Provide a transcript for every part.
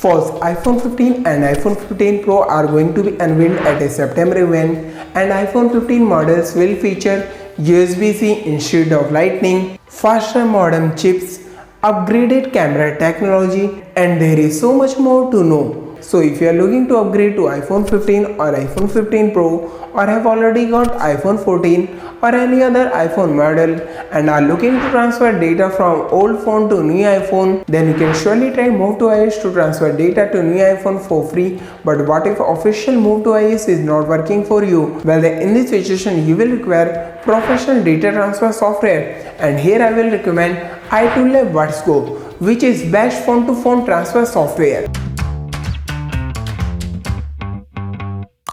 First, iPhone 15 and iPhone 15 Pro are going to be unveiled at a September event, and iPhone 15 models will feature USB-C instead of Lightning, faster modem chips, upgraded camera technology, and there is so much more to know. So if you are looking to upgrade to iPhone 15 or iPhone 15 Pro, or have already got iPhone 14 or any other iPhone model and are looking to transfer data from old phone to new iPhone, then you can surely try Move to iOS to transfer data to new iPhone for free. But what if official Move to iOS is not working for you? Well, then in this situation you will require professional data transfer software, and here I will recommend iToolab WatsGo, which is best phone to phone transfer software.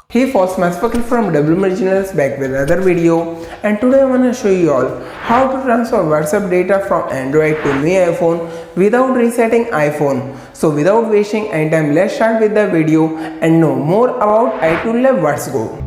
Hey folks, Masfakir from W Originals back with another video, and today I wanna show you all how to transfer WhatsApp data from Android to new iPhone without resetting iPhone. So without wasting any time, let's start with the video and know more about iToolab WatsGo.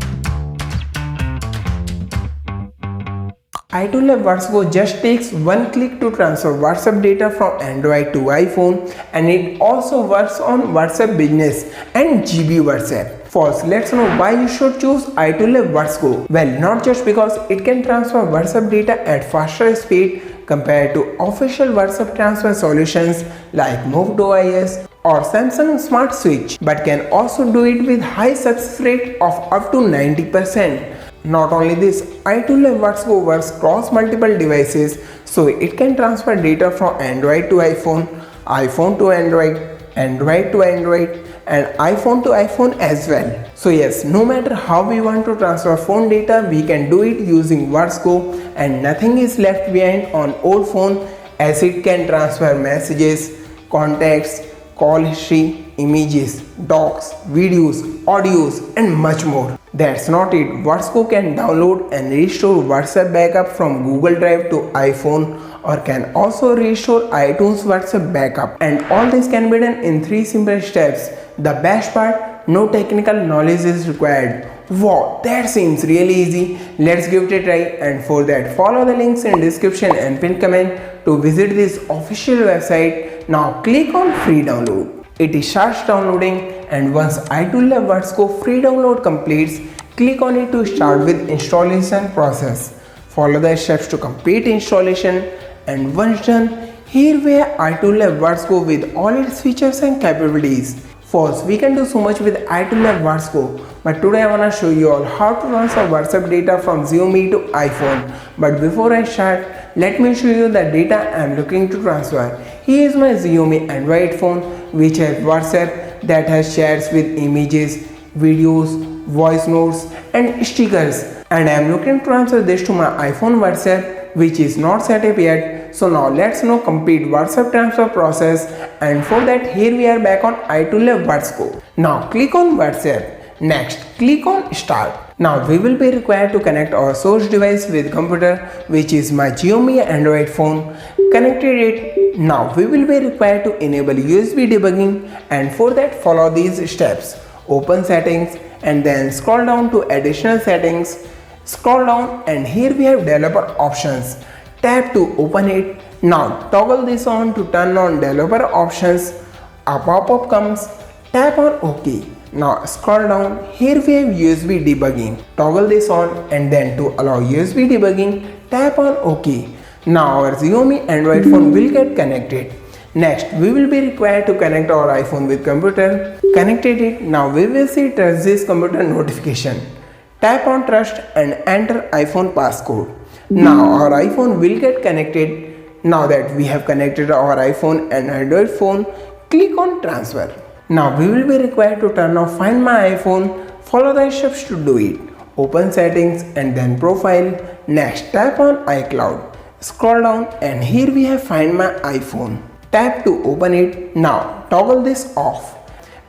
iToolab WatsGo just takes one click to transfer WhatsApp data from Android to iPhone, and it also works on WhatsApp Business and GB WhatsApp. First, let's know why you should choose iToolab WatsGo. Well, not just because it can transfer WhatsApp data at faster speed compared to official WhatsApp transfer solutions like Move to iOS or Samsung Smart Switch, but can also do it with high success rate of up to 90%. Not only this, iToolab WatsGo works across multiple devices, so it can transfer data from Android to iPhone, iPhone to Android, Android to Android, and iPhone to iPhone as well. So yes, no matter how we want to transfer phone data, we can do it using WatsGo, and nothing is left behind on old phone, as it can transfer messages, contacts, call history, images, docs, videos, audios, and much more. That's not it. WatsGo can download and restore WhatsApp backup from Google Drive to iPhone, or can also restore iTunes WhatsApp backup, and all this can be done in 3 simple steps. The best part, no technical knowledge is required. Wow, that seems really easy. Let's give it a try, and for that follow the links in description and pinned comment to visit this official website. Now click on free download. It starts downloading, and once iToolab WatsGo free download completes, click on it to start with installation process. Follow the steps to complete installation, and once done, here we have iToolab WatsGo with all its features and capabilities. First, we can do so much with iToolab WatsGo, but today I wanna show you all how to transfer WhatsApp data from Xiaomi to iPhone. But before I start, let me show you the data I am looking to transfer. Here is my Xiaomi Android phone, which has WhatsApp that has chats with images, videos, voice notes, and stickers. And I am looking to transfer this to my iPhone WhatsApp, which is not set up yet. So now let's know complete WhatsApp transfer process, and for that here we are back on iToolab WatsGo. Now click on WhatsApp. Next, click on Start. Now we will be required to connect our source device with computer, which is my Xiaomi Android phone. Connected it. Now we will be required to enable USB debugging, and for that follow these steps. Open settings and then scroll down to additional settings. Scroll down, and here we have developer options. Tap to open it. Now toggle this on to turn on developer options. A pop-up comes. Tap on OK. Now scroll down. Here we have USB debugging. Toggle this on, and then to allow USB debugging, tap on OK. Now our Xiaomi Android phone will get connected. Next, we will be required to connect our iPhone with computer. Connected it. Now we will see trust this computer notification. Tap on trust and enter iPhone passcode. Now our iPhone will get connected. Now that we have connected our iPhone and Android phone, click on transfer. Now we will be required to turn off Find My iPhone. Follow the steps to do it. Open settings and then profile. Next, tap on iCloud. Scroll down, and here we have Find My iPhone. Tap to open it. Now toggle this off.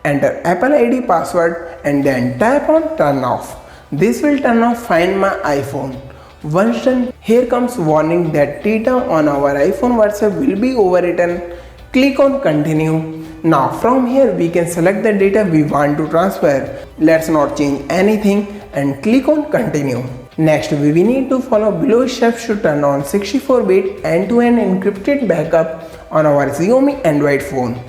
Enter Apple ID password and then tap on turn off. This will turn off Find My iPhone. Once done, here comes warning that data on our iPhone WhatsApp will be overwritten. Click on continue. Now from here we can select the data we want to transfer. Let's not change anything and click on continue. Next, we need to follow below steps to turn on 64-bit end-to-end encrypted backup on our Xiaomi Android phone.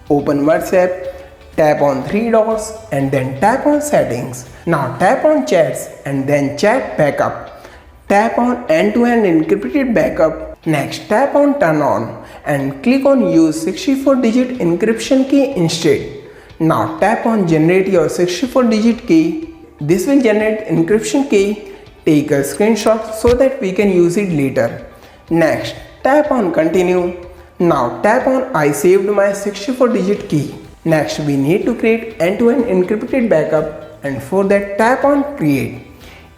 Open WhatsApp. Tap on three dots and then tap on settings. Now tap on chats and then chat backup. Tap on end-to-end encrypted backup. Next tap on turn on and click on use 64-digit encryption key instead. Now tap on generate your 64-digit key. This will generate encryption key. Take a screenshot so that we can use it later. Next tap on continue. Now tap on I saved my 64-digit key. Next we need to create end-to-end encrypted backup, and for that tap on create.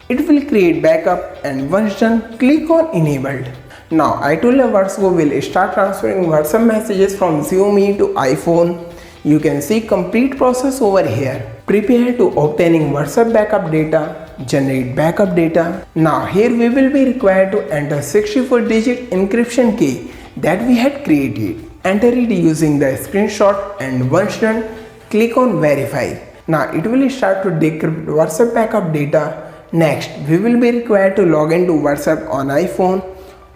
It will create backup and once done click on enabled. Now iToolab WatsGo will start transferring WhatsApp messages from Xiaomi to iPhone. You can see complete process over here. Prepare to obtaining WhatsApp backup data, generate backup data. Now here we will be required to enter 64-digit encryption key that we had created. Enter it using the screenshot and once done click on verify. Now it will start to decrypt WhatsApp backup data. Next we will be required to log into WhatsApp on iPhone.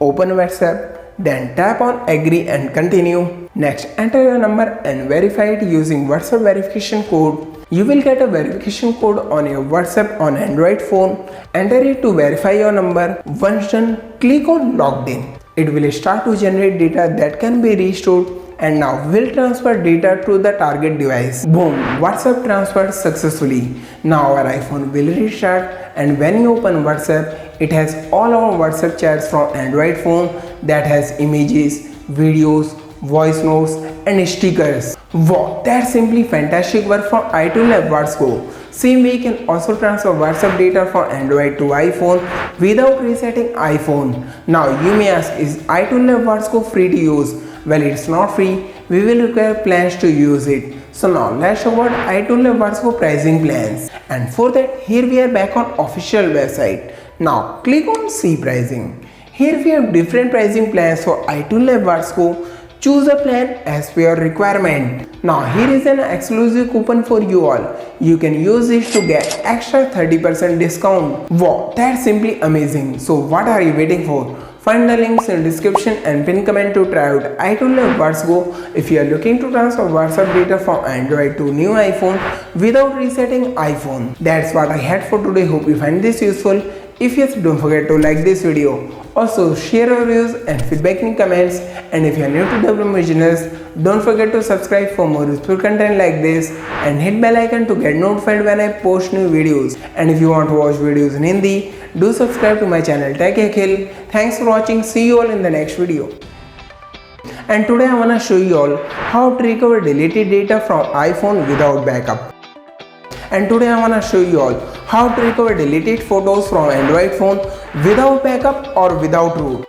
Open WhatsApp, then tap on agree and continue. Next enter your number and verify it using WhatsApp verification code. You will get a verification code on your WhatsApp on Android phone. Enter it to verify your number. Once done click on logged in. It will start to generate data that can be restored, and now will transfer data to the target device. Boom, WhatsApp transferred successfully. Now our iPhone will restart, and when you open WhatsApp, it has all our WhatsApp chats from Android phone that has images, videos, voice notes and stickers. Wow, that's simply fantastic work from iToolab WatsGo. Same way you can also transfer WhatsApp data from Android to iPhone without resetting iPhone. Now you may ask, is iToolab WatsGo free to use? Well, it's not free. We will require plans to use it. So now let's talk about iToolab WatsGo pricing plans. And for that, here we are back on official website. Now click on see pricing. Here we have different pricing plans for iToolab WatsGo. Choose a plan as per your requirement. Now here is an exclusive coupon for you all. You can use this to get extra 30% discount. Wow, that's simply amazing. So what are you waiting for? Find the links in description and pin comment to try out iToolab WatsGo if you are looking to transfer WhatsApp data from Android to new iPhone without resetting iPhone. That's what I had for today. Hope you find this useful. If yes, don't forget to like this video. Also share your views and feedback in comments, and if you are new to development business, don't forget to subscribe for more useful content like this and hit bell icon to get notified when I post new videos. And if you want to watch videos in Hindi, do subscribe to my channel Tech Akhil. Thanks for watching. See you all in the next video. And today I wanna show you all how to recover deleted data from iPhone without backup. And today I wanna show you all how to recover deleted photos from Android phone without backup or without root.